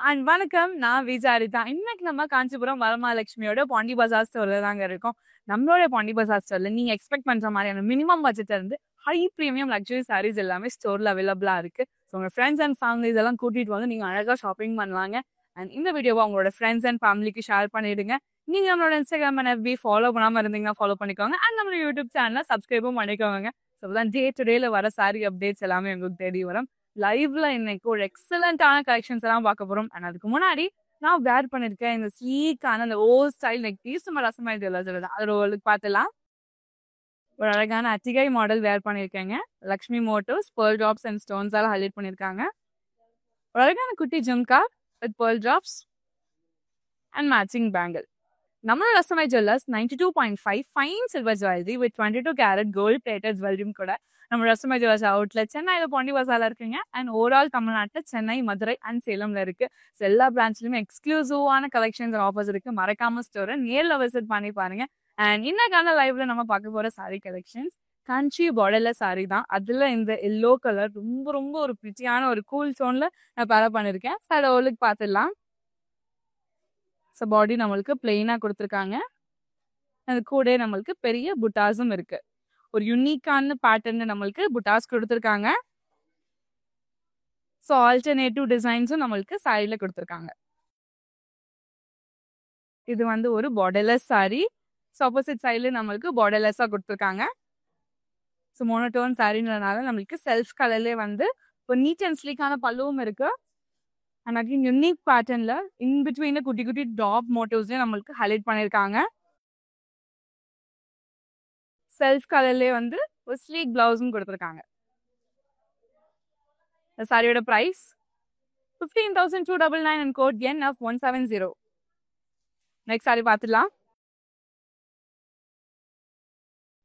And வணக்கம். நான் விஜாரிதா. இன்னைக்கு நம்ம காஞ்சிபுரம் வரமகாலட்சுமியோட பாண்டி பஜார் ஸ்டோர்ல தாங்க இருக்கோம். நம்மளோட பாண்டி பஜார் ஸ்டோர்ல நீங்க எக்ஸ்பெக்ட் பண்ற மாதிரியான மினிமம் பட்ஜெட்ல இருந்து ஹை பிரீமியம் லக்ஸரி சாரீஸ் எல்லாமே ஸ்டோர்ல அவைலபிளா இருக்கு. ஸோ உங்க ஃப்ரெண்ட்ஸ் அண்ட் ஃபேமிலிஸ் எல்லாம் கூட்டிட்டு வந்து நீங்க அழகா ஷாப்பிங் பண்ணலாங்க. அண்ட் இந்த வீடியோவை உங்களோட ஃப்ரெண்ட்ஸ் அண்ட் ஃபேமிலிக்கு ஷேர் பண்ணிடுங்க. நீங்க நம்மளோட இன்ஸ்டாகிராம் அண்ட் FB ஃபாலோ பண்ணாம இருந்தீங்கன்னா ஃபாலோ பண்ணிக்கோங்க. அண்ட் நம்மளோட யூடியூப் சேனலை சப்ஸ்கிரைபும் பண்ணிக்கோங்க. ஸோ தான் டே டு டேல வர சாரி அப்டேட்ஸ் எல்லாமே உங்களுக்கு தேடி வரும். லைவ்ல இன்னைக்கு ஒரு எக்ஸலண்டான கலெக்ஷன்ஸ் எல்லாம் பார்க்க போறோம். அண்ட் அதுக்கு முன்னாடி நான் வேர் பண்ணிருக்கேன் இந்த ஸ்லீக்கான அந்த ஓல்ட் ஸ்டைல் நெக் பீஸ் நம்ம ரசமாய் சொல்லுது அதோட ஒரு பார்த்துலாம். ஒரு அழகான அத்திகை மாடல் வேர் பண்ணிருக்கேங்க. Lakshmi motifs pearl drops and stones எல்லாம் ஹைலைட் பண்ணிருக்காங்க. ஒரு அழகான குட்டி jhumka with pearl drops and matching bangle. நம்மளோட Rasamay jewellers 92.5 fine silver jewellery with 22 carat gold plated ஜுவல்லரியும் கூட நம்ம ரசமாய் ஜுவல்லர்ஸ் அவுட்லெட் சென்னையில பாண்டி பஜார்ல இருக்குங்க. அண்ட் ஓவரால் தமிழ்நாட்டில் சென்னை, மதுரை அண்ட் சேலம்ல இருக்கு. எல்லா பிரான்ச்லயுமே எக்ஸ்க்ளூசிவான கலெக்ஷன்ஸ் ஆஃபர்ஸ் இருக்கு. மறக்காம ஸ்டோரை நேர்ல விசிட் பண்ணி பாருங்க. அண்ட் இன்னைக்கான லைவ்ல நம்ம பார்க்க போற சாரி கலெக்ஷன்ஸ் காஞ்சி பார்டர்ல சாரி தான். அதுல இந்த எல்லோ கலர் ரொம்ப ரொம்ப ஒரு பிரிட்டியான ஒரு கூல் டோன்ல நான் பேர பண்ணிருக்கேன். அதோட ஓலுக்கு பார்த்துடலாம். ஸோ பாடி நம்மளுக்கு பிளெயினா கொடுத்துருக்காங்க. அது கூட நம்மளுக்கு பெரிய புட்டாஸும் இருக்கு. ஒரு யூனிக்கான பேட்டர்ன் நம்மளுக்கு புட்டாஸ் கொடுத்துருக்காங்க. ஸோ ஆல்டர்னேட்டிவ் டிசைன்ஸும் நம்மளுக்கு சாரியில கொடுத்துருக்காங்க. இது வந்து ஒரு பார்டர்லெஸ் சாரி. ஸோ ஆப்போசிட் சைட்ல நம்மளுக்கு பார்டர்லெஸ்ஸா கொடுத்துருக்காங்க. ஸோ மோனோடோன் சாரின்றதுனால நம்மளுக்கு செல்ஃப் கலர்லேயே வந்து ஒரு நீட் அண்ட் ஸ்லீக்கான பல்லுவும் இருக்கு. அண்ட் அகைன் யூனிக் பேட்டர்ன்ல இன் பிட்வீன் குட்டி குட்டி டாப் மோட்டிவ்ஸ்லேயே நம்மளுக்கு ஹைலைட் பண்ணியிருக்காங்க. செல்ஃப் கலர்லேயே வந்து ஒரு ஸ்லீக் பிளவுஸும் கொடுத்துருக்காங்க. இந்த சாரியோட price 15,299 and code NF170. Next sari பார்த்துடலாம்.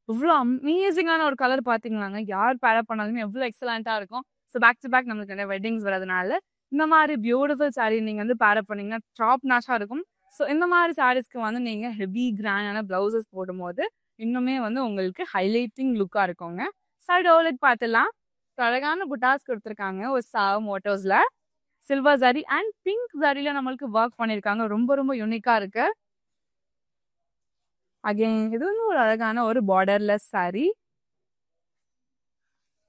இவ்வளோ அமேசிங்கான ஒரு கலர் பார்த்தீங்கன்னாங்க. யார் பேரப் பண்ணாலுமே எவ்வளோ எக்ஸலண்ட்டாக இருக்கும். ஸோ பேக் டு பேக் நம்மளுக்கு நிறைய வெட்டிங்ஸ் வரதுனால இந்த மாதிரி பியூட்டிஃபுல் சாரீ நீங்கள் வந்து பேரப் பண்ணீங்கன்னா டாப் நாஷாக இருக்கும். ஸோ இந்த மாதிரி சாரீஸ்க்கு வந்து நீங்கள் ஹெவி கிராண்டான ப்ளவுசஸ் போடும்போது இன்னுமே வந்து உங்களுக்கு ஹைலைட்டிங் லுக்காக இருக்குங்க. சைடு ஓவர்லெட் பார்த்துடலாம். அழகான புட்டாஸ் கொடுத்துருக்காங்க. ஒரு சாவ் மோட்டோஸ்ல சில்வர் சாரி அண்ட் பிங்க் சாரியில நம்மளுக்கு ஒர்க் பண்ணியிருக்காங்க. ரொம்ப ரொம்ப யூனிக்கா இருக்கு. அகைன் இது வந்து ஒரு அழகான ஒரு பார்டர்லெஸ் சாரி.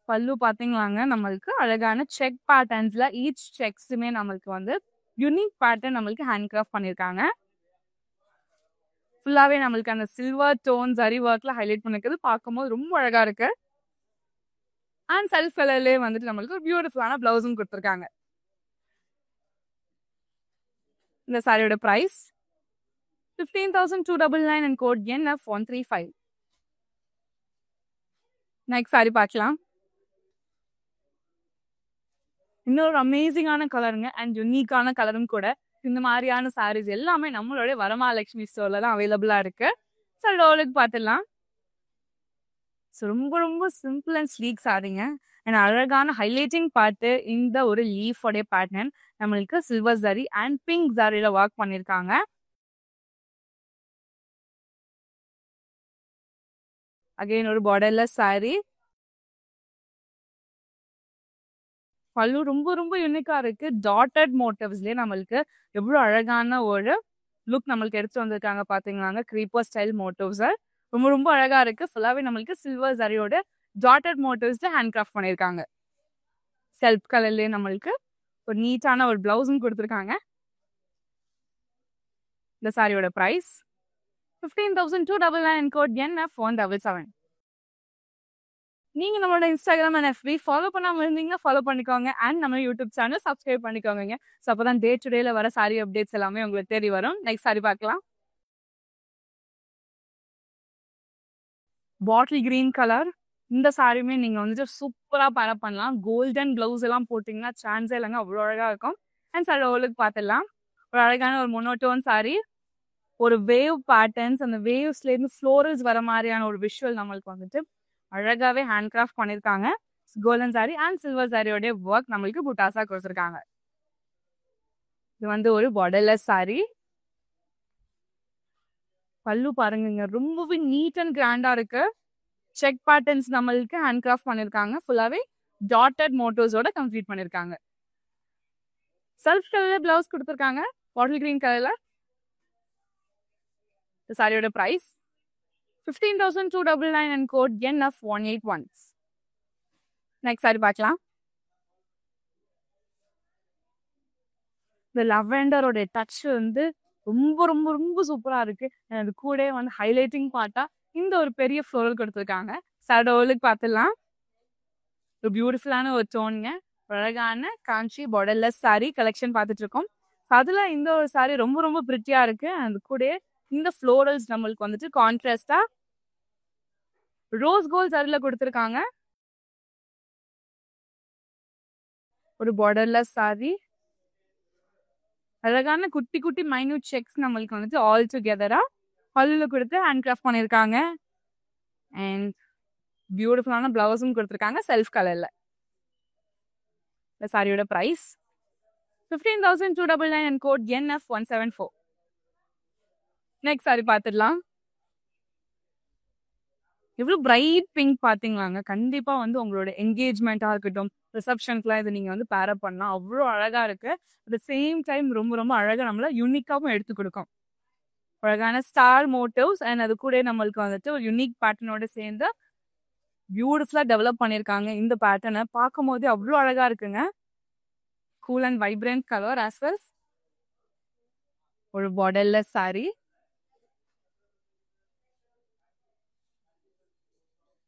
பல்லு பாத்தீங்களாங்க நம்மளுக்கு அழகான செக் பேட்டர்ன்ஸ்ல ஈச் செக்ஸுமே நம்மளுக்கு வந்து யூனிக் பேட்டர்ன் நம்மளுக்கு ஹேண்ட் கிராஃப்ட் பண்ணியிருக்காங்க. ஃபுல்லாவே நம்மளுக்கு அந்த சில்வர் டோன் சரி ஒர்க்ல ஹைலைட் பண்ணிருக்கிறது பார்க்கும்போது ரொம்ப அழகா இருக்கு. அண்ட் செல்ஃப் கலர்லேயே வந்துட்டு நம்மளுக்கு ஒரு பியூட்டிஃபுல்லான பிளவுஸும் கொடுத்துருக்காங்க. இந்த சாரியோட price 15,299 and code NF135. Next sari பார்க்கலாம். இன்னொரு அமேசிங்கான கலருங்க அண்ட் யூனிக்கான கலரும் கூட. இந்த மாதிரியான சாரீஸ் எல்லாமே நம்மளோட வரமகாலட்சுமி ஸ்டோர்ல தான் அவைலபிளா இருக்கு. ஸோ டோலுக்கு பார்த்துடலாம். ஸோ ரொம்ப ரொம்ப சிம்பிள் அண்ட் ஸ்லீக் சாரிங்க. அண்ட் அழகான ஹைலைட்டிங் பார்த்து இந்த ஒரு லீஃபோடைய பேட்டர்ன் நம்மளுக்கு சில்வர் சாரி அண்ட் பிங்க் சாரியில ஒர்க் பண்ணியிருக்காங்க. அகைன் ஒரு பார்டர்லெஸ் சாரி. பல்லு ரொம்ப ரொம்ப யூனிக்கா இருக்கு. டாட்டட் மோட்டிவ்ஸ்லயே நம்மளுக்கு எவ்வளவு அழகான ஒரு லுக் நம்மளுக்கு எடுத்து வந்திருக்காங்க பாத்தீங்களாங்க. கிரீப்பர் ஸ்டைல் மோட்டிவ்ஸ் ரொம்ப ரொம்ப அழகா இருக்கு. ஃபுல்லாவே நம்மளுக்கு சில்வர் சாரியோட டாட்டட் மோட்டிவ்ஸ் ஹேண்ட் கிராஃப்ட் பண்ணியிருக்காங்க. செல்ஃப் கலர்லயே நம்மளுக்கு ஒரு நீட்டான ஒரு பிளவுஸும் கொடுத்துருக்காங்க. இந்த சாரியோட பிரைஸ் 15,299 கோட் NF177. நீங்க நம்மளோட இன்ஸ்டாகிராம் அண்ட் FB ஃபாலோ பண்ணாம இருந்தீங்கன்னா ஃபாலோ பண்ணிக்கோங்க. அண்ட் நம்ம யூடியூப் சேனல் சப்ஸ்கிரைப் பண்ணிக்கோங்க. ஸோ அப்போதான் டே டு டேல வர சாரி அப்டேட்ஸ் எல்லாமே உங்களுக்கு தேடி வரும். நெக்ஸ்ட் சாரி பார்க்கலாம். Bottle green colour. இந்த சாரியுமே நீங்க வந்துட்டு சூப்பரா பேரப் பண்ணலாம். கோல்டன் பிளவுஸ் எல்லாம் போட்டீங்கன்னா சான்ஸே இல்லைங்க, அவ்வளோ அழகா இருக்கும். அண்ட் சாரி ஓலுக்கு பார்த்துடலாம். ஒரு அழகான ஒரு மொனோட்டோன் சாரி. ஒரு வேவ் பேட்டர்ன்ஸ், அந்த வேவ்ஸ்ல இருந்து ஃப்ளோரல்ஸ் வர மாதிரியான ஒரு விஷுவல் நம்மளுக்கு வந்துட்டு அழகாவே ஹேண்ட் கிராஃப்ட் பண்ணியிருக்காங்க. கோல்டன் சாரி அண்ட் சில்வர் சாரியோடைய ஒர்க் நம்மளுக்கு புட்டாஸா கொடுத்துருக்காங்க. இது வந்து ஒரு பார்டர்லெஸ் சாரி. பல்லு பாருங்க ரொம்பவே நீட் அண்ட் கிராண்டா இருக்கு. செக் பேட்டர்ன்ஸ் நம்மளுக்கு ஹேண்ட் கிராஃப்ட் பண்ணியிருக்காங்க. ஃபுல்லாவே டாட்டட் மோட்டோஸோட கம்ப்ளீட் பண்ணியிருக்காங்க. செல்ஃப் கலர்ல பிளவுஸ் கொடுத்துருக்காங்க, பாட்டில் கிரீன் கலர்ல. இந்த சாரியோட price 15,299 and code NF181. Next sari பார்க்கலாம். இந்த லெவெண்டரோட டச் வந்து ரொம்ப ரொம்ப ரொம்ப சூப்பரா இருக்கு. அது கூட வந்து ஹைலைட்டிங் பார்ட்டா இந்த ஒரு பெரிய ஃப்ளோரல் கொடுத்துருக்காங்க. சடோலுக்கு பார்த்துடலாம். ஒரு பியூட்டிஃபுல்லான ஒரு டோனுங்க. அழகான காஞ்சி பார்டர்லெஸ் சாரி கலெக்ஷன் பார்த்துட்டு இருக்கோம். அதுல இந்த ஒரு சாரி ரொம்ப ரொம்ப பிரிட்டியா இருக்கு. அது கூட இந்த ஃப்ளோரல்ஸ் நம்மளுக்கு வந்துட்டு கான்ட்ராஸ்டா ரோஸ் கோல்ட் சாரில கொடுத்துருக்காங்க. ஒரு பார்டர்லெஸ் சாரி, அழகான குட்டி குட்டி மைன்யூட் செக்ஸ் நம்மளுக்கு வந்துட்டு ஆல் டுகெதரா பல்லுல கொடுத்து ஹேண்ட் கிராஃப்ட் பண்ணியிருக்காங்க. அண்ட் பியூட்டிஃபுல்லான பிளவுஸும் கொடுத்துருக்காங்க செல்ஃப் கலர்ல. இந்த சாரியோட price 15,299 and code NF174. Next sari பார்த்துடலாம். எவ்வளவு பிரைட் பிங்க் பாத்தீங்களாங்க. கண்டிப்பா வந்து உங்களோட என்கேஜ்மெண்டா இருக்கட்டும், ரிசப்ஷனுக்குலாம் இது நீங்க வந்து பேரப் பண்ணலாம். அவ்வளோ அழகா இருக்கு. அட் சேம் டைம் ரொம்ப ரொம்ப அழகா நம்மள யூனிக்காவும் எடுத்து கொடுக்கும். அழகான ஸ்டார் மோட்டிவ்ஸ் அண்ட் அது கூட நம்மளுக்கு வந்துட்டு ஒரு யூனிக் பேட்டர்னோட சேர்ந்து பியூட்டிஃபுல்லா டெவலப் பண்ணியிருக்காங்க. இந்த பேட்டர்னை பார்க்கும் போது அவ்வளோ அழகா இருக்குங்க. Cool and vibrant colour as well. ஒரு பார்டர்லெஸ் சாரி,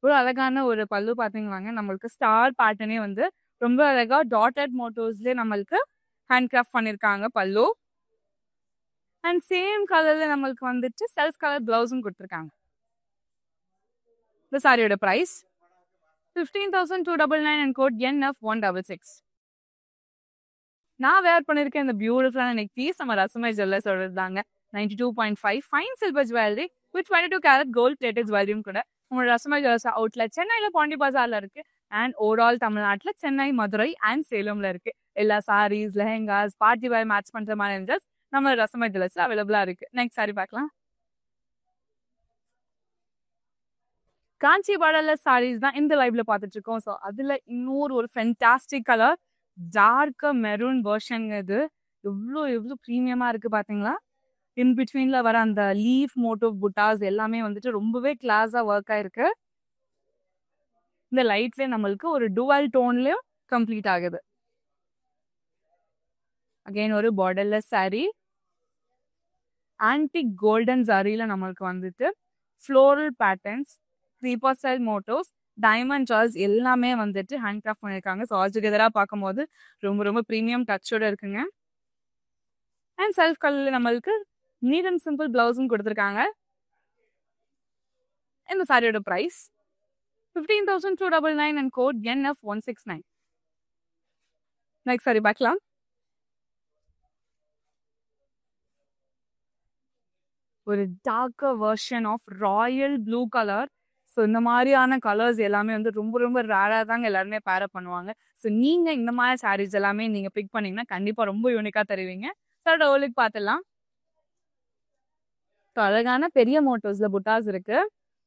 ஒரு அழகான ஒரு பல்லு பாத்தீங்களாங்க. நம்மளுக்கு ஸ்டார் பேட்டர்னே வந்து ரொம்ப அழகா டாட்டட் மோட்டோஸ்ல நம்மளுக்கு ஹேண்ட் கிராஃப்ட் பண்ணிருக்காங்க பல்லு. அண்ட் சேம் கலர்ல நம்மளுக்கு வந்துட்டு செல்ஃப் கலர் பிளவுஸும் கொடுத்துருக்காங்க. இந்த சாரியோட பிரைஸ் 15,299 அண்ட் கோட் NF166. நான் வேர் பண்ணிருக்கேன் இந்த பியூட்டிஃபுல்லான நெக் பீஸ் நம்ம ரசமை ஜுவல்லர்ஸோட தாங்க. 92.5 fine silver jewellery with 22 carat gold plated ஜுவல்லரியும் கூட உங்களோட ரசமை ஜுவல்லர்ஸ் அவுட்லெட் சென்னையில பாண்டி பஜார்ல இருக்கு. அண்ட் ஓவரால் தமிழ்நாட்டுல சென்னை, மதுரை அண்ட் சேலம்ல இருக்கு. எல்லா saris, lehengas, party wear match பண்ற மாதிரி இருந்துச்சு நம்ம ரசமை ஜுவல்லர்ஸ்ல அவைலபிளா இருக்கு. நெக்ஸ்ட் சாரி பார்க்கலாம். காஞ்சி பார்டர்லெஸ் சாரீஸ் தான் இந்த லைவ்ல பார்த்துட்டு இருக்கோம். ஸோ அதுல இன்னொரு ஒரு fantastic colour dark maroon version. இது எவ்வளோ எவ்வளோ ப்ரீமியமா இருக்கு பாத்தீங்களா. இன் பிட்வீன்ல வர அந்த லீஃப் மோட்டிவ் புட்டாஸ் எல்லாமே வந்துட்டு ரொம்பவே கிளாஸா ஒர்க் ஆயிருக்கு. இந்த லைட்ல நம்மளுக்கு ஒரு டுவல் டோன்லயும் கம்ப்ளீட் ஆகுது. அகைன் ஒரு பார்டர்லெஸ் சாரி, ஆன்டிக் கோல்டன் சாரியில நம்மளுக்கு வந்துட்டு floral patterns, creeper style motifs, diamond ஜால்ஸ் எல்லாமே வந்துட்டு ஹேண்ட் கிராஃப்ட் பண்ணியிருக்காங்க. ஸோ ஆல் டுகெதரா பார்க்கும்போது ரொம்ப ரொம்ப ப்ரீமியம் டச்சோட இருக்குங்க. அண்ட் செல்ஃப் கலர்ல நம்மளுக்கு நீட் அண்ட் சிம்பிள் பிளவுஸும் கொடுத்துருக்காங்க. இந்த சாரியோட price 15,299 and code NF169. Next sari பார்க்கலாம். ஒரு darker version of royal blue colour. So இந்த மாதிரியான கலர்ஸ் எல்லாமே வந்து ரொம்ப ரொம்ப ரேராக தாங்க எல்லாருமே பேரப் பண்ணுவாங்க. ஸோ நீங்க இந்த மாதிரி சாரீஸ் எல்லாமே நீங்க பிக் பண்ணீங்கன்னா கண்டிப்பா ரொம்ப யூனிக்கா தருவீங்க. சார் ஓலுக்கு பார்த்துடலாம். ஸோ அழகான பெரிய மோட்டோஸ்ல புட்டாஸ் இருக்கு.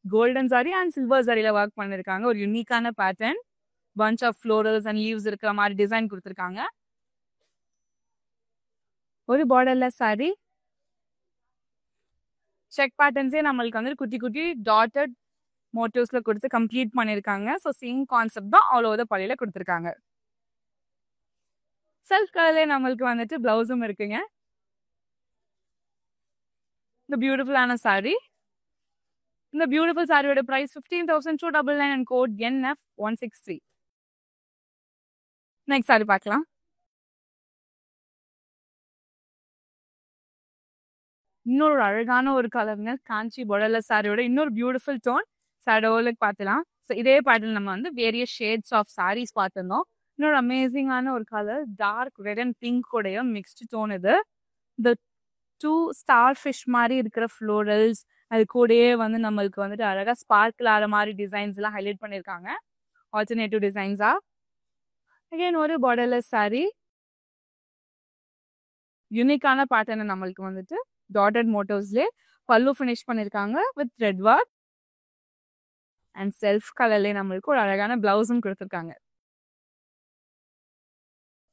கோல்டன் சாரி அண்ட் சில்வர் சாரியில ஒர்க் பண்ணிருக்காங்க. ஒரு யூனிக்கான pattern, bunch of florals and leaves இருக்கிற மாதிரி டிசைன் கொடுத்துருக்காங்க. ஒரு பார்டர்லெஸ் சாரி, செக் பேட்டர்ன்ஸே நம்மளுக்கு வந்து குட்டி குட்டி டாட்டட் மோட்டிவ்ஸ்ல கொடுத்து கம்ப்ளீட் பண்ணிருக்காங்க. ஸோ சேம் கான்செப்ட் தான் ஆல் ஓவர் த பாடியில கொடுத்துருக்காங்க. செல்ஃப் கலர்ல நம்மளுக்கு வந்துட்டு பிளவுஸும் இருக்குங்க. இந்த பியூட்டிஃபுல்லான சாரி, இந்த பியூட்டிஃபுல் சாரியோட price 15,299 and code NF163. Next sari பார்க்கலாம். இன்னொரு அழகான ஒரு கலர்ங்க. காஞ்சி பார்டர்லெஸ் சாரியோட இன்னொரு பியூட்டிஃபுல் டோன் சடோலுக்கு பார்த்துலாம். ஸோ இதே பேட்டர்ன் நம்ம வந்து வேரியஸ் ஷேட்ஸ் ஆஃப் சாரீஸ் பார்த்துருந்தோம். இன்னொரு அமேசிங்கான ஒரு colour dark red and pink உடைய மிக்ஸ்டு டோன். இது இந்த 2 ஸ்டார் ஃபிஷ் மாதிரி இருக்கிற ஃப்ளோரல்ஸ், அது கூடயே வந்து நம்மளுக்கு வந்துட்டு அழகா ஸ்பார்க்கிள் ஆகிற மாதிரி டிசைன்ஸ் எல்லாம் ஹைலைட் பண்ணியிருக்காங்க. ஆல்டர்னேட்டிவ் டிசைன்ஸா. அகைன் ஒரு பார்டர்லெஸ் சாரி, யூனிக்கான பேட்டர்னை நம்மளுக்கு வந்துட்டு டாட்டட் மோட்டிவ்ஸ்ல பல்லு ஃபினிஷ் பண்ணிருக்காங்க with red work and self கலர்ல நம்மளுக்கு ஒரு அழகான பிளவுஸும் கொடுத்துருக்காங்க.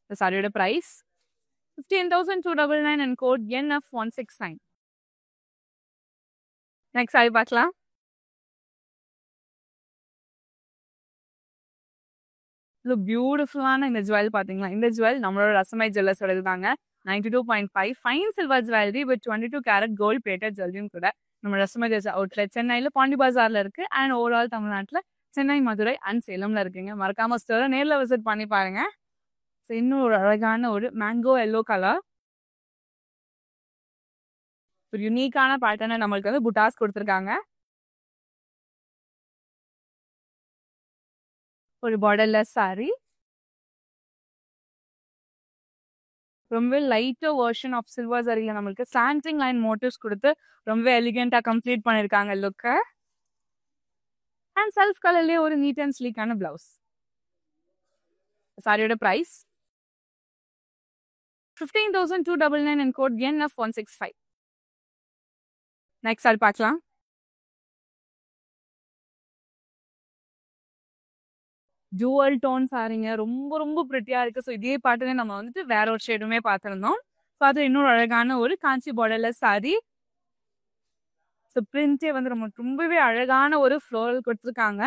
இந்த சாரியோட price 15,299 and code NF169. Next saree பார்க்கலாம். இது பியூட்டிஃபுல்லான இந்த ஜுவல் பாத்தீங்களா? இந்த ஜுவல் நம்மளோட ரசமை ஜுவல்லர்ஸோடது தாங்க. 92.5 fine silver jewellery with 22 carat gold plated ஜுவல்லரியும் கூட நம்ம ரசமை ஜுவல்ஸ் அவுட்லெட் சென்னையில பாண்டி பஜார்ல இருக்கு அண்ட் ஓவரால் தமிழ்நாட்டுல சென்னை, மதுரை அண்ட் சேலம்ல இருக்குங்க. மறக்காம ஸ்டோரை நேர்ல விசிட் பண்ணி பாருங்க. இன்னும் ஒரு அழகான ஒரு மேங்கோ எல்லோ கலர், ஒரு யூனிக்கான பேட்டர்னை நம்மளுக்கு வந்து புட்டாஸ் கொடுத்துருக்காங்க. ஒரு பார்டர்லெஸ் சாரி, ரொம்ப லைட்டர் வெர்ஷன் ஆஃப் சில்வர் சாரியில நம்மளுக்கு ஸ்லாண்டிங் லைன் மோட்டிவ்ஸ் கொடுத்து ரொம்ப எலிகென்ட்டா கம்ப்ளீட் பண்ணிருக்காங்க லுக்கை. அண்ட் செல்ஃப் கலர்லயே ஒரு நீட் அண்ட் ஸ்லீக்கான பிளவுஸ். சாரியோட price 15,299 and code NF165. Next sari பார்க்கலாம். ஜுவல் டோன் சாரிங்க, ரொம்ப ரொம்ப பிரிட்டியா இருக்கு. ஸோ இதே பாட்டுல நம்ம வந்துட்டு வேற ஒரு ஷேடுமே பார்த்துருந்தோம். ஸோ அது இன்னொரு அழகான ஒரு காஞ்சி பார்டர்லெஸ் சாரி. ஸோ பிரிண்டே வந்து ரொம்பவே அழகான ஒரு ஃப்ளோரல் கொடுத்துருக்காங்க.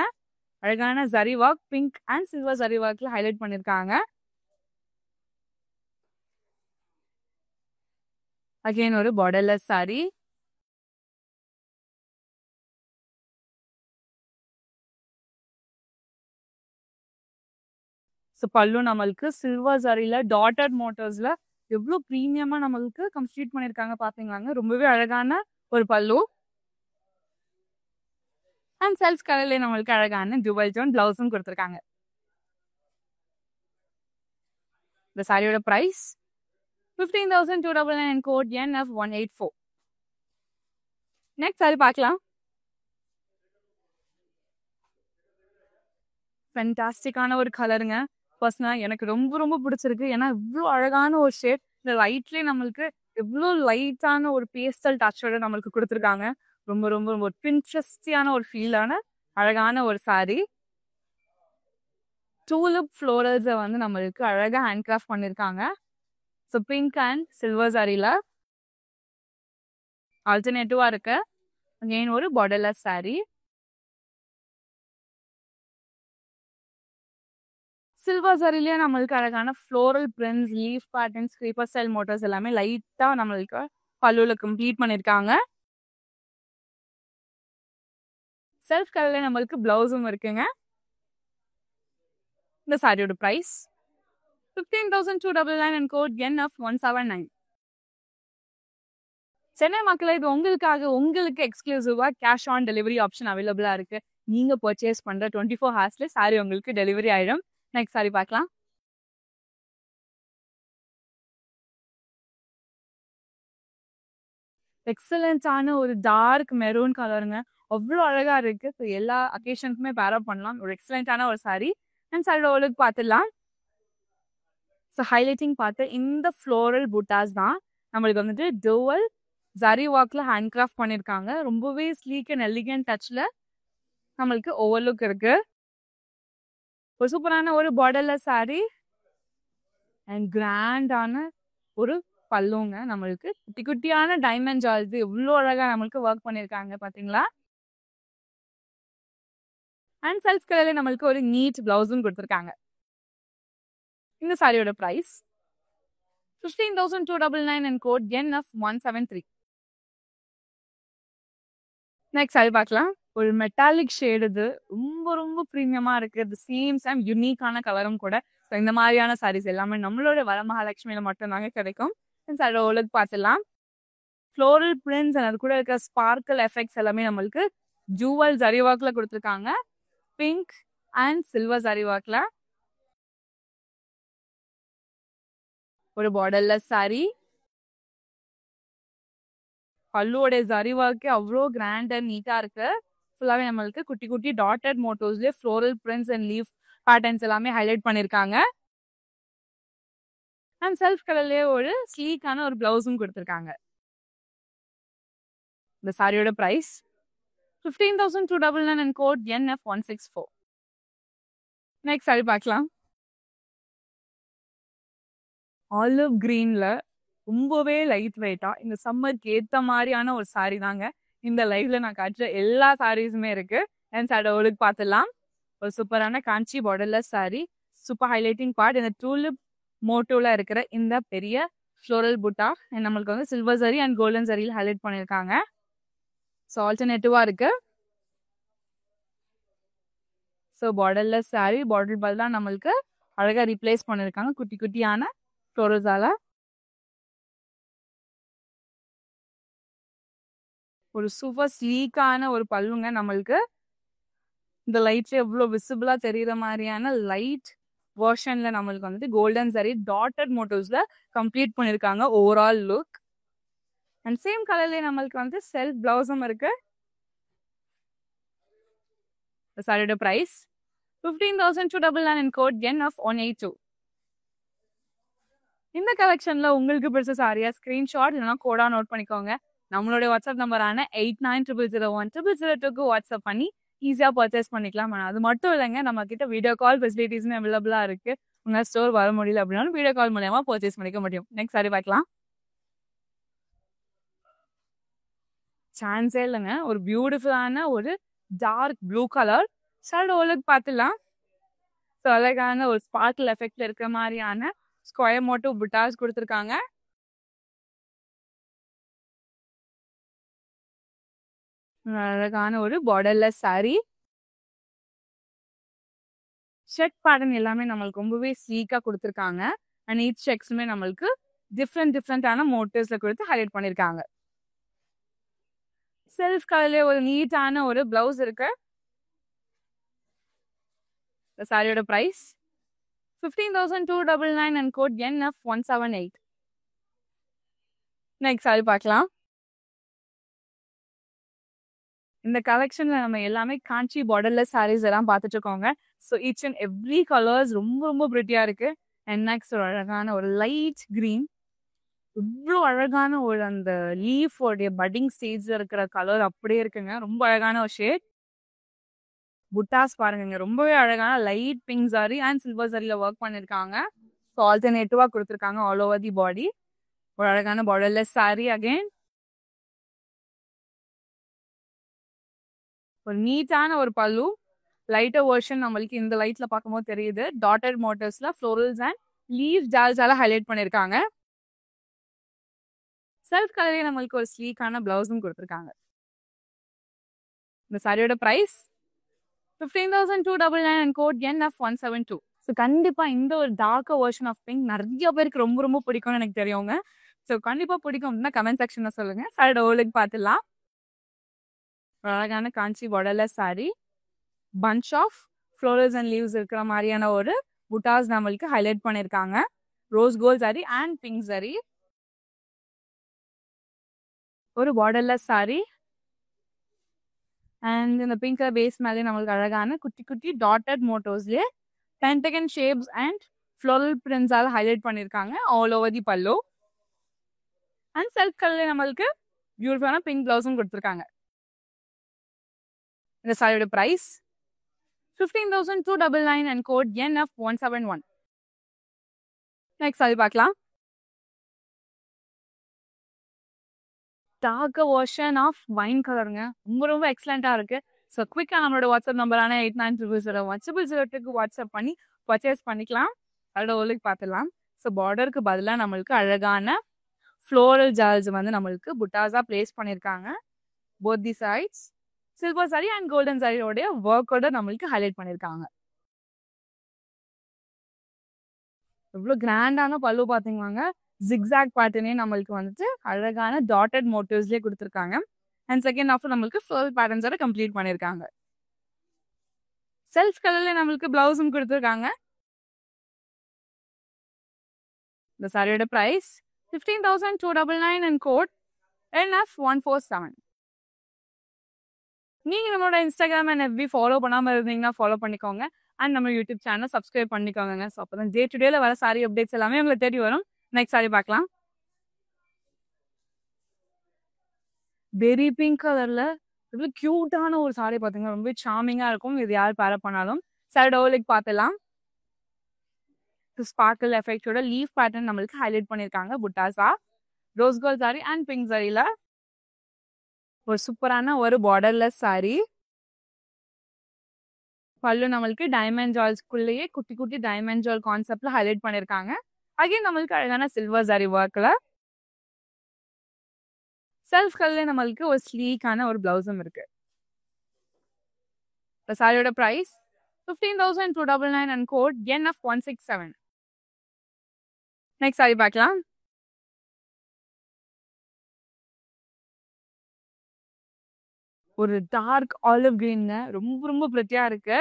அழகான zari work, pink and silver zari ஒர்க்ல ஹைலைட் பண்ணிருக்காங்க. அகைன் ஒரு பார்டர்லெஸ் சாரி. ஸோ பல்லு நம்மளுக்கு சில்வர் ஜரியில டாட்டட் மோட்டர்ஸ்ல எவ்வளோ ப்ரீமியமா நம்மளுக்கு கம்ப்ளீட் பண்ணியிருக்காங்க பாத்தீங்களாங்க. ரொம்பவே அழகான ஒரு பல்லு. அண்ட் செல்ஃப் கலர்ல நம்மளுக்கு அழகான ஜுவல் டோன் பிளவுஸும் கொடுத்துருக்காங்க. இந்த சாரியோட price 15,299 and code NF184. Next sari பார்க்கலாம். ஃபென்டாஸ்டிக்கான ஒரு கலருங்க. பர்சனலா எனக்கு ரொம்ப ரொம்ப பிடிச்சிருக்கு. ஏன்னா இவ்வளோ அழகான ஒரு ஷேட், இந்த லைட்லேயே நம்மளுக்கு எவ்வளோ லைட்டான ஒரு பேஸ்டல் டச்சோட நம்மளுக்கு கொடுத்துருக்காங்க. ரொம்ப ரொம்ப ரொம்ப ஒரு பின்ட்ரெஸ்டியான ஒரு ஃபீலான அழகான ஒரு சாரி. டூலிப் ஃப்ளோரல்ஸை வந்து நம்மளுக்கு அழகாக ஹேண்ட் கிராஃப்ட் பண்ணியிருக்காங்க. ஸோ பிங்க் அண்ட் சில்வர் சாரியில ஆல்டர்னேட்டிவா இருக்கு. அகெயின் ஒரு பார்டர்லெஸ் சாரி. சில்வர் சாரிலேயே நம்மளுக்கு அழகான floral prints, leaf patterns, creeper style motors எல்லாமே லைட்டா நம்மளுக்கு பல்லுல கம்ப்ளீட் பண்ணிருக்காங்க. செல்ஃப் கலர்ல நம்மளுக்கு பிளவுஸும் இருக்குங்க. இந்த சாரியோட price 15,299 and code NF179. Chennai மக்களே, இது உங்களுக்கு எக்ஸ்க்ளூசிவா கேஷ் ஆன் டெலிவரி ஆப்ஷன் அவைலபிளா இருக்கு. நீங்க பர்ச்சேஸ் பண்ற 24 ஹவர்ஸ்ல சாரி உங்களுக்கு டெலிவரி ஆயிடும். நெக்ஸ்ட் சாரி பார்க்கலாம். எக்ஸலன்டான ஒரு டார்க் மெரூன் கலருங்க. அவ்வளோ அழகா இருக்கு. ஸோ எல்லா அக்கேஷனுக்குமே பேரப் பண்ணலாம். ஒரு எக்ஸலண்டான ஒரு சாரி. அண்ட் சாரியோட ஒழுக்கு பார்த்துடலாம். ஸோ ஹைலைட்டிங் பார்த்து இந்த ஃப்ளோரல் புட்டாஸ் தான் நம்மளுக்கு வந்துட்டு டோவல் ஜரி ஒர்க்ல ஹேண்ட் கிராஃப்ட் பண்ணியிருக்காங்க. ரொம்பவே ஸ்லீக் அண்ட் எலிகன்ட் டச்ல நம்மளுக்கு ஓவர்லுக் இருக்கு. ஒரு சூப்பரான ஒரு பார்டர்லெஸ் சாரி அண்ட் கிராண்டான ஒரு பல்லுங்க. நம்மளுக்கு குட்டி குட்டியான டைமண்ட் ஜால்ஸ் எவ்வளோ அழகா நம்மளுக்கு ஒர்க் பண்ணியிருக்காங்க பாத்தீங்களா. அண்ட் செல்ஃப் கலர்ல நம்மளுக்கு ஒரு நீட் பிளவுஸும் கொடுத்துருக்காங்க. இந்த சாரியோட price 15,299 and code NF173. Next sari பார்க்கலாம். ஒரு மெட்டாலிக் ஷேடு, இது ரொம்ப ரொம்ப ப்ரீமியமா இருக்கு. தி சேம் டைம் யூனிக்கான கலரும் கூட. ஸோ இந்த மாதிரியான சாரீஸ் எல்லாமே நம்மளோட வரமகாலட்சுமியில மட்டும் தாங்க கிடைக்கும். சாரியோட ஒழுக்கு பார்த்துடலாம். ஃப்ளோரல் பிரிண்ட்ஸ் அது கூட இருக்க ஸ்பார்க்கல் எஃபெக்ட்ஸ் எல்லாமே நம்மளுக்கு ஜூவல் ஜரி ஒர்க்ல கொடுத்துருக்காங்க. பிங்க் அண்ட் சில்வர் ஜரி ஒர்க்ல ஒரு பார்டர்லெஸ் சாரி. பல்லுவோட ஜரி ஒர்க்கே அவ்வளோ கிராண்ட் அண்ட் நீட்டா இருக்கு. ஃபுல்லாவே நம்மளுக்கு குட்டி குட்டி டாட்டட் மோட்டோஸ்லயே floral prints and leaf patterns எல்லாமே ஹைலைட் பண்ணிருக்காங்க. அண்ட் செல்ஃப் கலர்லயே ஒரு ஸ்லீக்கான ஒரு பிளவுஸும் கொடுத்துருக்காங்க. இந்த சாரியோட price 15,299 and code NF164. Next sari பார்க்கலாம். ஆலிவ் கிரீன்ல ரொம்பவே லைட் வெயிட்டா இந்த சம்மருக்கு ஏத்த மாதிரியான ஒரு சாரி தாங்க இந்த லைவ்ல நான் காட்டுற எல்லா சாரீஸுமே இருக்கு. அண்ட் சாரோலுக்கு பார்த்துடலாம். ஒரு சூப்பரான Kanchi borderless sari, super highlighting part இந்த டூலிப் மோட்டோல இருக்கிற இந்த பெரிய ஃப்ளோரல் புட்டா நம்மளுக்கு வந்து சில்வர் சரி அண்ட் கோல்டன் சரியில் ஹைலைட் பண்ணியிருக்காங்க. ஸோ ஆல்டர்னேட்டிவா இருக்கு. ஸோ பார்டர்லெஸ் சாரி, பார்டர் பால் தான் நம்மளுக்கு அழகா ரீப்ளேஸ் பண்ணியிருக்காங்க குட்டி குட்டியான ஃப்ளோரல்ஸால. ஒரு சூப்பர் ஸ்லீக்கான ஒரு பல்லுங்க நம்மளுக்கு. இந்த லைட்ல எவ்வளவு விசிபிளா தெரியற மாதிரியான லைட் வெர்ஷன்ல நம்மளுக்கு வந்துட்டு கோல்டன் சரி டாட்டட் மோட்டிவ்ஸ்ல கம்ப்ளீட் பண்ணிருக்காங்க ஓவரால் லுக். அண்ட் சேம் கலர்ல நம்மளுக்கு வந்து செல்ஃப் பிளவுஸும் இருக்கு. சாரியோட price 15,299 and code N of 182. இந்த கலெக்ஷன்ல உங்களுக்கு பிடிச்ச சாரியா ஸ்கிரீன்ஷாட் இல்லைன்னா கோடா நோட் பண்ணிக்கோங்க. நம்மளுடைய வாட்ஸ்அப் நம்பரான 8900010002க்கு வாட்ஸ்அப் பண்ணி ஈஸியா பர்ச்சேஸ் பண்ணிக்கலாம். அது மட்டும் இல்லைங்க, நம்ம கிட்ட வீடியோ கால் ஃபெசிலிட்டிஸும் அவைலபிளா இருக்கு. உங்க ஸ்டோர் வர முடியல அப்படின்னாலும் வீடியோ கால் மூலமா பர்ச்சேஸ் பண்ணிக்க முடியும். நெக்ஸ்ட் சாரி பார்க்கலாம். சான்ஸே இல்லைங்க, ஒரு பியூட்டிஃபுல்லான ஒரு டார்க் ப்ளூ கலர் ஷேடோலுக்கு பார்த்துலாம். ஸோ அழகான ஒரு ஸ்பார்க்கிள் எஃபெக்ட்ல இருக்கிற மாதிரியான ஸ்கொயர் மோட்டிவ் புட்டாஸ் கொடுத்துருக்காங்க. அழகான ஒரு பார்டர்லெஸ் சாரி. செக் பேட்டர்ன் எல்லாமே நம்மளுக்கு ரொம்பவே ஸ்லீக்கா கொடுத்துருக்காங்க. அண்ட் ஈச் செக்ஸுமே நம்மளுக்கு டிஃப்ரெண்டான மோட்டிவ்ஸ்ல கொடுத்து ஹைலைட் பண்ணிருக்காங்க. செல்ஃப் கலர்ல ஒரு நீட்டான ஒரு பிளவுஸ் இருக்கு. சாரியோட price 15,299 and code NF178. Next sari பார்க்கலாம். இந்த கலெக்ஷன்ல நம்ம எல்லாமே காஞ்சி பார்டர்லெஸ் சாரீஸ் எல்லாம் பார்த்துட்டு இருக்கோங்க. So each and every colours ரொம்ப ரொம்ப பிரிட்டியா இருக்கு. அண்ட் நெக்ஸ்ட் ஒரு அழகான ஒரு லைட் கிரீன், இவ்வளோ அழகான ஒரு அந்த லீஃப் உடைய பட்டிங் ஸ்டேஜ்ல இருக்கிற கலர் அப்படியே இருக்குங்க. ரொம்ப அழகான ஒரு ஷேட். புட்டாஸ் பாருங்க, ரொம்பவே அழகான light pink zari and silver சாரியில ஒர்க் பண்ணிருக்காங்க. ஸோ ஆல்டர்னேட்டிவா கொடுத்துருக்காங்க ஆல் ஓவர் தி பாடி. ஒரு அழகான பார்டர்லெஸ் சாரி. அகைன் ஒரு நீட்டான ஒரு பல்லு, லைட்டர் வெர்ஷன் நம்மளுக்கு இந்த லைட்ல பார்க்கும்போது தெரியுது. டாட்டட் மோட்டிவ்ஸ்ல ஃப்ளோரல்ஸ் அண்ட் லீவ் ஜால்ஸால ஹைலைட் பண்ணிருக்காங்க. செல்ஃப் கலரே நம்மளுக்கு ஒரு ஸ்லீக்கான பிளவுஸும் கொடுத்துருக்காங்க. இந்த சாரியோட price 15,299 and code NF172. So கண்டிப்பா இந்த ஒரு டார்க்கர் வெர்ஷன் ஆஃப் பிங்க் நிறைய பேருக்கு ரொம்ப ரொம்ப பிடிக்கும்னு எனக்கு தெரியுங்க. ஸோ கண்டிப்பா பிடிக்கும் அப்படின்னா கமெண்ட் செக்ஷன்ல சொல்லுங்க. சாரியோட ஓலுக்கு பார்த்துலாம். அழகான Kanchi borderless sari, bunch of florals and leaves இருக்கிற மாதிரியான ஒரு புட்டாஸ் நம்மளுக்கு ஹைலைட் பண்ணிருக்காங்க. Rose gold sari and pink sari. ஒரு பார்டர்லெஸ் சாரி அண்ட் இந்த பிங்க் கலர் பேஸ் மேலே நம்மளுக்கு அழகான குட்டி குட்டி டாட்டட் மோட்டோஸ்லயே பென்டகன் ஷேப்ஸ் அண்ட் ஃப்ளோரல் பிரிண்ட்ஸால ஹைலைட் பண்ணிருக்காங்க all over the pallu. And self கலர்ல நம்மளுக்கு பியூட்டிஃபுல்லான பிங்க் பிளவுஸும் கொடுத்துருக்காங்க. இந்த சாரியோட price 15,299 and code NF171. Next sari பார்க்கலாம். டார்க்கர் வெர்ஷன் ஆஃப் வைன் கலருங்க, ரொம்ப ரொம்ப எக்ஸலண்டா இருக்கு. ஸோ குவிக்கா நம்மளோட வாட்ஸ்அப் நம்பரான 8900010002க்கு வாட்ஸ்அப் பண்ணி பர்ச்சேஸ் பண்ணிக்கலாம். அதோட ஓலுக்கு பார்த்துலாம். ஸோ பார்டருக்கு பதிலாக நம்மளுக்கு அழகான ஃப்ளோரல் ஜால்ஸ் வந்து நம்மளுக்கு புட்டாஸா பிளேஸ் பண்ணியிருக்காங்க. Both the sides silver sorry and golden சாரியோடைய ஒர்க்கோட நம்மளுக்கு ஹைலைட் பண்ணியிருக்காங்க. எவ்வளோ கிராண்டான பல்லு பார்த்தீங்கன்னாங்க. ஜிக்ஸாக் பேட்டர்னே நம்மளுக்கு வந்துட்டு அழகான டாட்டட் மோட்டிவ்ஸ்லேயே கொடுத்துருக்காங்க. அண்ட் செகண்ட் ஹாஃப் நம்மளுக்கு ஃப்ளோரல் பேட்டர்ன்ஸோட கம்ப்ளீட் பண்ணியிருக்காங்க. செல்ஃப் கலர்ல நம்மளுக்கு பிளவுஸும் கொடுத்துருக்காங்க. இந்த சாரியோட பிரைஸ் 15,299 and code NF147. நீங்க நம்மளோட இன்ஸ்டாகிராம் அண்ட் FB ஃபாலோ பண்ணாம இருந்தீங்கன்னா ஃபாலோ பண்ணிக்கோங்க. அண்ட் நம்ம யூடியூப் சேனல் சப்ஸ்கிரைப் பண்ணிக்கோங்க. ஸோ அப்போதான் டே டு டேல வர சாரி அப்டேட்ஸ் எல்லாமே உங்களுக்கு தேடி வரும். நெக்ஸ்ட் சாரி பார்க்கலாம். பெரி பிங்க் கலர்ல ரொம்ப கியூட்டான ஒரு சாரி பார்த்தீங்கன்னா ரொம்ப சாமிங்கா இருக்கும். இது யார் பேர பண்ணாலும். சாரியோட ஓலுக்கு பார்த்துலாம். ஸ்பார்க்கிள் எஃபெக்டோட லீஃப் பேட்டர்ன் நம்மளுக்கு ஹைலைட் பண்ணியிருக்காங்க. புட்டாஸா rose gold sari and pink சாரியில ஒரு சூப்பரான ஒரு பார்டர்லெஸ் சாரி. பல்லு நம்மளுக்கு டைமண்ட் ஜால்ஸ்குள்ளேயே குட்டி குட்டி டைமண்ட் ஜால் கான்செப்ட்ல ஹைலைட் பண்ணியிருக்காங்க. அகைன் நம்மளுக்கு அழகான சில்வர் சாரி ஒர்க்ல செல்ஃப் கல்ல நம்மளுக்கு ஒரு ஸ்லீக்கான ஒரு பிளவுஸும் இருக்கு. இந்த சாரியோட price 15,299 and code NF167. Next sari பார்க்கலாம். ஒரு டார்க் ஆலிவ் கிரீன்ங்க, ரொம்ப ரொம்ப பிரிட்டியா இருக்கு.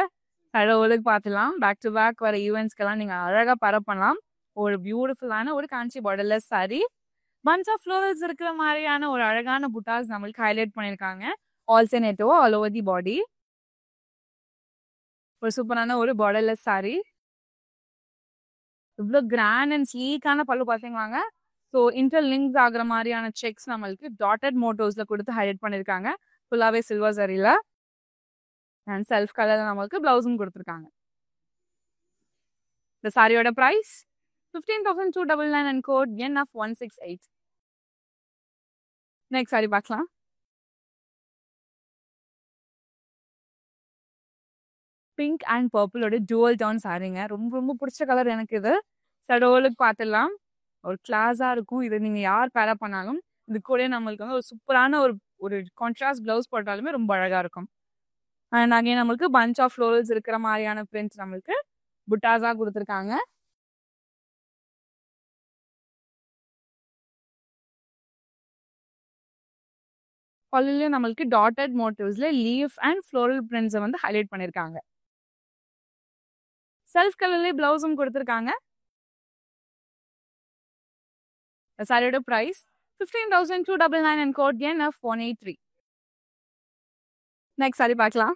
கடவுளுக்கு பார்த்துலாம். பேக் டு பேக் வர ஈவெண்ட்ஸ்க்கெல்லாம் நீங்க அழகா பர பண்ணலாம். ஒரு பியூட்டிஃபுல்லான ஒரு Kanchi borderless sari. Bunch of florals இருக்கிற மாதிரியான ஒரு அழகான புட்டாஸ் நம்மளுக்கு ஹைலைட் பண்ணியிருக்காங்க. ஆல்டர்னேட்டிவா ஆல் ஓவர் தி பாடி. ஒரு சூப்பரான ஒரு பார்டர்லெஸ் சாரி. இவ்வளோ கிராண்ட் அண்ட் ஸ்லீக்கான பல்லு பார்த்தீங்களாங்க. ஸோ இன்டர் லிங்க்ஸ் ஆகிற மாதிரியான செக்ஸ் நம்மளுக்கு டாட்டட் மோட்டோஸ்ல கொடுத்து ஹைலைட் பண்ணியிருக்காங்க. ஃபுல்லாவே சில்வர் சாரியில அண்ட் செல்ஃப் கலர்ல நம்மளுக்கு பிளவுஸும் கொடுத்துருக்காங்க. இந்த சாரியோட price 15,299 and code NF168. Next sari பார்க்கலாம். பிங்க் அண்ட் பர்பிளோட டுவல் டவுன் சாரிங்க. ரொம்ப ரொம்ப பிடிச்ச கலர் எனக்கு இது. சடோலுக்கு பார்த்துடலாம். ஒரு கிளாஸா இருக்கும். இதை நீங்க யார் பேரா பண்ணாலும் இது கூட நம்மளுக்கு வந்து ஒரு சூப்பரான ஒரு கான்ட்ராஸ்ட் பிளவுஸ் போட்டாலுமே ரொம்ப அழகா இருக்கும். அண்ட் அகைன் நம்மளுக்கு பஞ்ச் ஆஃப் ஃப்ளோரல்ஸ் இருக்கிற மாதிரியான பிரிண்ட்ஸ் நம்மளுக்கு புட்டாஸா கொடுத்துருக்காங்க. பல்லுலயும் நம்மளுக்கு டாட்டட் மோட்டிவ்ஸ்ல லீஃப் அண்ட் ஃப்ளோரல் பிரிண்ட்ஸை வந்து ஹைலைட் பண்ணியிருக்காங்க. செல்ஃப் கலர்லேயே பிளவுஸும் கொடுத்துருக்காங்க. சாரியோட price 15,299 and code NF183. Next sari பார்க்கலாம்.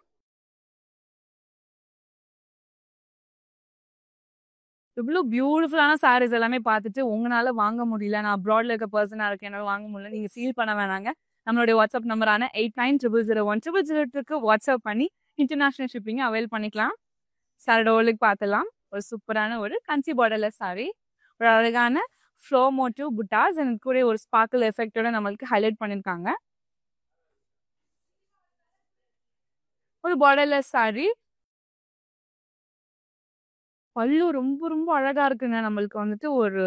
இவ்வளோ பியூட்டிஃபுல்லான சாரீஸ் எல்லாமே பார்த்துட்டு உங்களால வாங்க முடியல, நான் அப்ராட்ல இருக்க பர்சனாக இருக்கேன், என்னால் வாங்க முடியல, நீங்க ஃபீல் பண்ண வேணாங்க. நம்மளுடைய வாட்ஸ்அப் நம்பரான 8900010001 வாட்ஸ்அப் பண்ணி இன்டர்நேஷனல் ஷிப்பிங் அவைல் பண்ணிக்கலாம். சாரியோலுக்கு பார்த்துலாம். ஒரு சூப்பரான ஒரு கன்சி பார்டர்லெஸ் சாரி. ஒரு அழகான ஃப்ளோ மோட்டிவ் புட்டாஸ் எனக்கு கூட ஒரு ஸ்பார்க்கிள் எஃபெக்டோட நம்மளுக்கு ஹைலைட் பண்ணியிருக்காங்க. ஒரு பார்டர்லெஸ் சாரி. பல்லு ரொம்ப ரொம்ப அழகா இருக்குங்க. நம்மளுக்கு வந்துட்டு ஒரு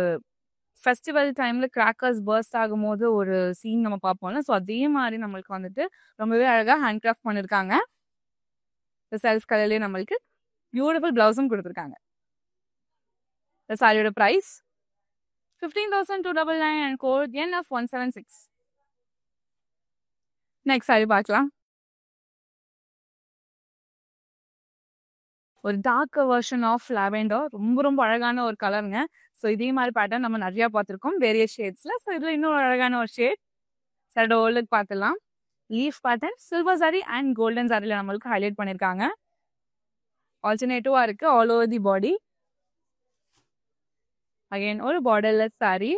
ஃபெஸ்டிவல் டைம்ல கிராக்கர்ஸ் பர்ஸ்ட் ஆகும்போது ஒரு சீன் நம்ம பார்ப்போம்ல, ஸோ அதே மாதிரி நம்மளுக்கு வந்துட்டு ரொம்பவே அழகா ஹேண்ட் கிராஃப்ட் பண்ணியிருக்காங்க. செல்ஃப் கலர்லேயே நம்மளுக்கு பியூட்டிஃபுல் பிளவுஸும் கொடுத்துருக்காங்க. இந்த சாரியோட price 15,299 and code NF176. Next sari பார்க்கலாம். ஒரு டார்க் வெர்ஷன் ஆஃப் லாவெண்டர். ரொம்ப ரொம்ப அழகான ஒரு கலருங்க. ஸோ இதே மாதிரி பேட்டர்ன் நம்ம நிறையா பார்த்துருக்கோம் வேரியஸ் ஷேட்ஸ்ல. ஸோ இதில் இன்னொரு அழகான ஒரு ஷேட். சடோலுக்கு பார்த்துலாம். Leaf pattern silver sorry and golden சாரியில் நம்மளுக்கு ஹைலைட் பண்ணியிருக்காங்க. ஆல்டர்னேட்டிவா இருக்கு all over the body. Again ஒரு பார்டர்லெஸ் சாரி.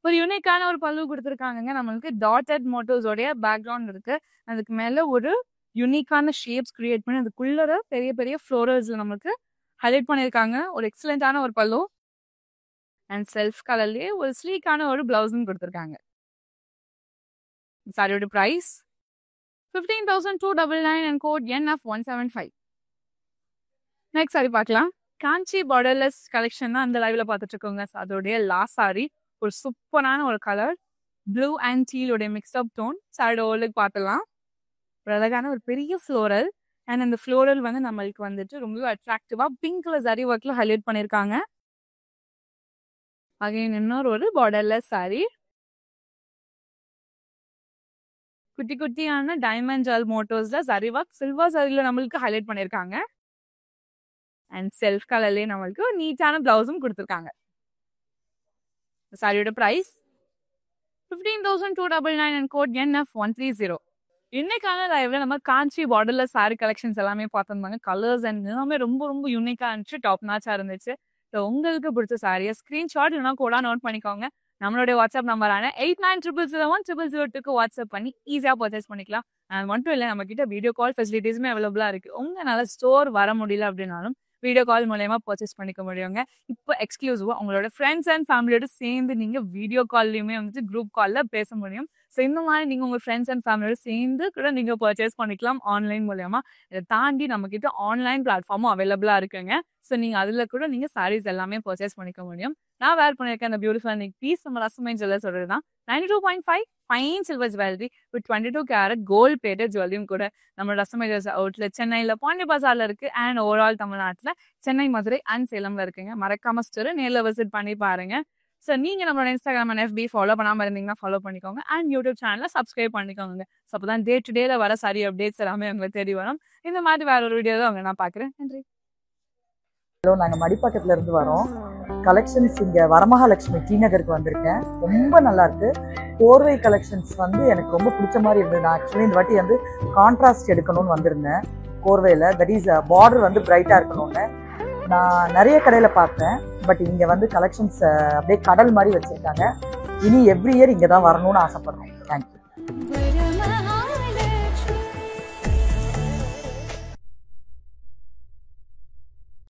ஒரு யூனிக்கான ஒரு பல்லு கொடுத்துருக்காங்க. நம்மளுக்கு டாட்டட் மோட்டோஸோடைய பேக்ரவுண்ட் இருக்கு. அதுக்கு மேல ஒரு யூனிக்கான ஷேப்ஸ் கிரியேட் பண்ணி அதுக்குள்ள பெரிய பெரிய ஃப்ளோரல்ஸ்ல நம்மளுக்கு ஹைலைட் பண்ணியிருக்காங்க. ஒரு எக்ஸலண்டான ஒரு பல்லு அண்ட் செல்ஃப் கலர்லயே ஒரு ஸ்லீக்கான ஒரு பிளவுஸும் கொடுத்துருக்காங்க. சாரியோட price 15,299 and code NF175. Next sari பார்க்கலாம். காஞ்சி பார்டர்லெஸ் கலெக்ஷன் தான் அந்த லைவ்ல பார்த்துட்டு இருக்கோங்க. அதோடைய லாஸ்ட் சாரி. ஒரு சூப்பரான ஒரு கலர் ப்ளூ அண்ட் டீலோடைய மிக்ஸ்ட் டோன். சாரியோலுக்கு பார்த்துலாம். ஒரு அழகான ஒரு பெரிய ஃப்ளோரல் அண்ட் அந்த ஃப்ளோரல் வந்து நம்மளுக்கு வந்துட்டு ரொம்ப அட்ராக்டிவா பிங்க் கலர் ஜரி ஒர்க்ல ஹைலைட் பண்ணியிருக்காங்க. அகைன் இன்னொரு ஒரு பார்டர்லெஸ் சாரி. குட்டி குட்டியான டைமண்ட் ஜால் மோட்டோஸ்ல ஜரி ஒர்க் சில்வர் ஜரியில நம்மளுக்கு ஹைலைட் பண்ணியிருக்காங்க. அண்ட் செல்ஃப் கலர்லேயே நம்மளுக்கு ஒரு நீட்டான பிளவுஸும் கொடுத்துருக்காங்க. சாரியோட பிரைஸ் 15,299 and code NF130. இன்னைக்கான லைவ்ல நம்ம காஞ்சி பார்டர்லெஸ் சாரி கலெக்ஷன்ஸ் எல்லாமே பார்த்துருந்தாங்க. கலர்ஸ் அண்ட் எல்லாமே ரொம்ப ரொம்ப யூனிக்கா இருந்துச்சு, டாப் நாச்சா இருந்துச்சு. ஸோ உங்களுக்கு பிடிச்ச சாரியை ஸ்கிரீன்ஷாட் இல்லைனா கூட நோட் பண்ணிக்கோங்க. நம்மளுடைய வாட்ஸ்அப் நம்பரான 8900010002 வாட்ஸ்அப் பண்ணி ஈஸியாக பர்ச்சேஸ் பண்ணிக்கலாம். அது மட்டும் இல்லை, நம்ம கிட்ட வீடியோ கால் ஃபெசிலிட்டிஸுமே அவைலபிளா இருக்கு. உங்களால ஸ்டோர் வர முடியல அப்படின்னாலும் வீடியோ கால் மூலயமா பர்ச்சேஸ் பண்ணிக்க முடியுங்க. இப்போ எக்ஸ்க்ளூசிவா உங்களோட ஃப்ரெண்ட்ஸ் அண்ட் ஃபேமிலியோட சேர்ந்து நீங்க வீடியோ கால்லயுமே வந்துட்டு குரூப் கால்ல பேச முடியும். ஸோ இந்த மாதிரி நீங்க உங்க ஃப்ரெண்ட்ஸ் அண்ட் ஃபேமிலியோட சேர்ந்து கூட நீங்க பர்ச்சேஸ் பண்ணிக்கலாம் ஆன்லைன் மூலயமா. இதை தாண்டி நம்ம கிட்ட ஆன்லைன் பிளாட்ஃபார்மும் அவைலபிளா இருக்குங்க. ஸோ நீங்க அதுல கூட நீங்க சாரீஸ் எல்லாமே பர்ச்சேஸ் பண்ணிக்க முடியும். நான் வேர் பண்ணியிருக்கேன் அந்த பியூட்டிஃபுல் நெக் பீஸ் நம்ம ரசமை ஜுவல்லர் சொல்றது தான் 92.5 fine silver jewellery with 22 carat gold plated ஜுவல்லரியும் கூட நம்ம ரசமை ஜுவல்லர்ஸ் அவுட்லெட் சென்னையில பாண்டி பஜார்ல இருக்கு அண்ட் ஓவரால் தமிழ்நாட்டில் சென்னை, மதுரை அண்ட் சேலம்ல இருக்குங்க. மறக்காம ஸ்டோர் நேரில் விசிட் பண்ணி பாருங்க. ஸோ நீங்க நம்மளோட இன்ஸ்டாகிராம் அண்ட் FB ஃபாலோ பண்ணாம இருந்தீங்கன்னா ஃபாலோ பண்ணிக்கோங்க அண்ட் யூடியூப் சேனலை சப்ஸ்கிரைப் பண்ணிக்கோங்க. ஸோ அப்பதான் டே டு டேல வர சாரி அப்டேட்ஸ் எல்லாமே உங்களுக்கு தெரிய வரும். இந்த மாதிரி வேற ஒரு வீடியோ தான் நான் பாக்குறேன். நன்றி. ஹலோ, நாங்கள் மடிப்பாக்கத்துல இருந்து வரோம். கலெக்ஷன்ஸ் இங்கே வரமகாலட்சுமி டி நகருக்கு வந்திருக்கேன். ரொம்ப நல்லா இருக்கு. போர்வை கலெக்ஷன்ஸ் வந்து எனக்கு ரொம்ப பிடிச்ச மாதிரி இருந்தது. நான் ஆக்சுவலி இந்த வாட்டி வந்து கான்ட்ராஸ்ட் எடுக்கணும்னு வந்திருந்தேன். போர்வையில் தட் இஸ் பார்டர் வந்து பிரைட்டாக இருக்கணும்னு நான் நிறைய கடையில் பார்த்தேன். பட் இங்கே வந்து கலெக்ஷன்ஸ் அப்படியே கடல் மாதிரி வச்சுருக்காங்க. இனி எவ்ரி இயர் இங்கே தான் வரணும்னு ஆசைப்படுறேன். தேங்க்யூ.